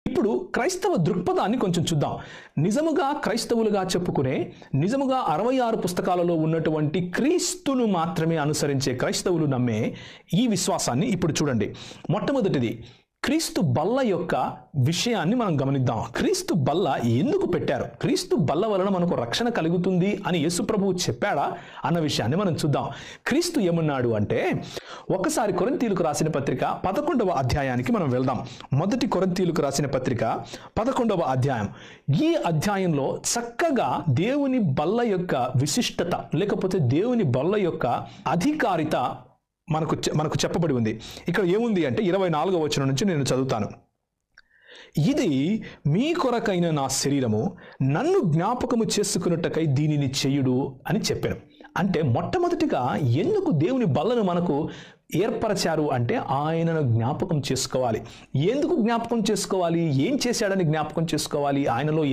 ఇప్పుడు క్రైస్తవ దృక్పథాన్ని కొంచెం చూద్దాం. నిజముగా క్రైస్తవులుగా చెప్పుకునే, నిజముగా 66 పుస్తకాలలో ఉన్నటువంటి క్రీస్తును మాత్రమే అనుసరించే క్రైస్తవులు నమ్మే ఈ విశ్వాసాన్ని ఇప్పుడు చూడండి. మొట్టమొదటిది, క్రీస్తు బల్ల యొక్క విషయాన్ని మనం గమనిద్దాం. క్రీస్తు బల్ల ఎందుకు పెట్టారు? క్రీస్తు బల్ల వలన మనకు రక్షణ కలుగుతుంది అని యేసు ప్రభువు చెప్పాడా అన్న విషయాన్ని మనం చూద్దాం. క్రీస్తు ఏమన్నాడు అంటే, ఒకసారి కొరింథీయులకు రాసిన పత్రిక 11వ అధ్యాయానికి మనం వెళ్దాం. మొదటి కొరింథీయులకు రాసిన పత్రిక 11వ అధ్యాయం. ఈ అధ్యాయంలో చక్కగా దేవుని బల్ల యొక్క విశిష్టత, లేకపోతే దేవుని బల్ల యొక్క అధికారిత మనకు చెప్పబడి ఉంది. ఇక్కడ ఏముంది అంటే 24వ వచనం నుంచి నేను చదువుతాను. ఇది మీ కొరకైన నా శరీరము, నన్ను జ్ఞాపకము చేసుకున్నట్టుకై దీనిని చేయుడు అని చెప్పాను. అంటే మొట్టమొదటిగా ఎందుకు దేవుని బల్లను మనకు ఏర్పరచారు అంటే ఆయనను జ్ఞాపకం చేసుకోవాలి. ఎందుకు జ్ఞాపకం చేసుకోవాలి? ఏం చేశాడని జ్ఞాపకం చేసుకోవాలి? ఆయనలో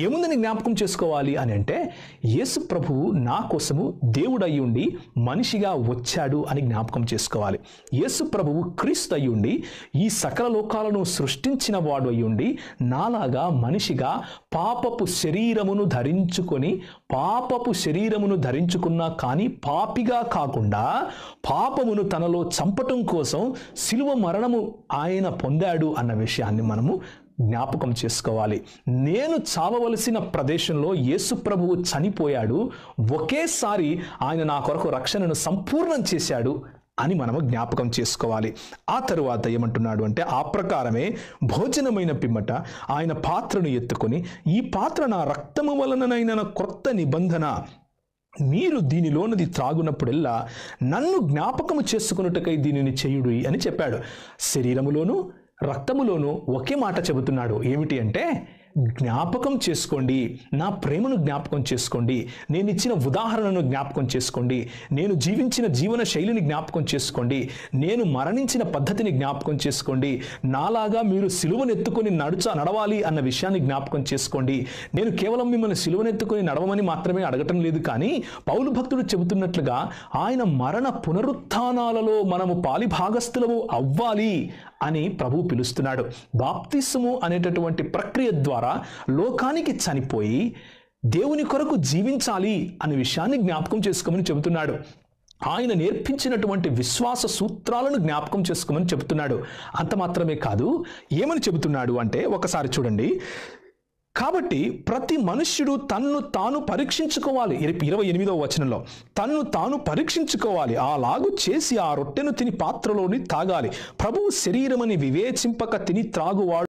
ఏముందని జ్ఞాపకం చేసుకోవాలి అని అంటే, యేసు ప్రభువు నా కోసము దేవుడు అయ్యుండి మనిషిగా వచ్చాడు అని జ్ఞాపకం చేసుకోవాలి. యేసు ప్రభువు క్రీస్తు అయ్యుండి ఈ సకల లోకాలను సృష్టించిన వాడు అయ్యుండి నాలాగా మనిషిగా పాపపు శరీరమును ధరించుకున్నా కానీ పాపిగా కాకుండా పాపమును తనలో చంపటం కోసం శిలువ మరణము ఆయన పొందాడు అన్న విషయాన్ని మనము జ్ఞాపకం చేసుకోవాలి. నేను చావవలసిన ప్రదేశంలో యేసు ప్రభువు చనిపోయాడు, ఒకేసారి ఆయన నా కొరకు రక్షణను సంపూర్ణం చేశాడు అని మనము జ్ఞాపకం చేసుకోవాలి. ఆ తరువాత ఏమంటున్నాడు అంటే, ఆ ప్రకారమే భోజనమైన పిమ్మట ఆయన పాత్రను ఎత్తుకొని, ఈ పాత్ర నా రక్తము వలననైన క్రొత్త నిబంధన, మీరు దీనిలోనది త్రాగునప్పుడెల్లా నన్ను జ్ఞాపకము చేసుకున్నట్టుకై దీనిని చేయుడు అని చెప్పాడు. శరీరములోను రక్తములోను ఒకే మాట చెబుతున్నాడు. ఏమిటి అంటే, జ్ఞాపకం చేసుకోండి, నా ప్రేమను జ్ఞాపకం చేసుకోండి, నేను ఇచ్చిన ఉదాహరణను జ్ఞాపకం చేసుకోండి, నేను జీవించిన జీవన శైలిని జ్ఞాపకం చేసుకోండి, నేను మరణించిన పద్ధతిని జ్ఞాపకం చేసుకోండి, నాలాగా మీరు సిలువనెత్తుకొని నడవాలి అన్న విషయాన్ని జ్ఞాపకం చేసుకోండి. నేను కేవలం మిమ్మల్ని సిలువనెత్తుకొని నడవమని మాత్రమే అడగటం లేదు, కానీ పౌలు భక్తుడు చెబుతున్నట్లుగా ఆయన మరణ పునరుత్థానాలలో మనము పాలిభాగస్థులము అవ్వాలి అని ప్రభువు పిలుస్తున్నాడు. బాప్తిస్మము అనేటటువంటి ప్రక్రియ ద్వారా లోకానికి చనిపోయి దేవుని కొరకు జీవించాలి అనే విషయాన్ని జ్ఞాపకం చేసుకోమని చెబుతున్నాడు. ఆయన నేర్పించినటువంటి విశ్వాస సూత్రాలను జ్ఞాపకం చేసుకోమని చెబుతున్నాడు. అంత మాత్రమే కాదు, ఏమని చెబుతున్నాడు అంటే, ఒకసారి చూడండి. కాబట్టి ప్రతి మనుష్యుడు తన్ను తాను పరీక్షించుకోవాలి. 28వ వచనంలో తన్ను తాను పరీక్షించుకోవాలి, అలాగు చేసి ఆ రొట్టెను తిని పాత్రలోని తాగాలి. ప్రభువు శరీరమని వివేచింపక తిని త్రాగువాడు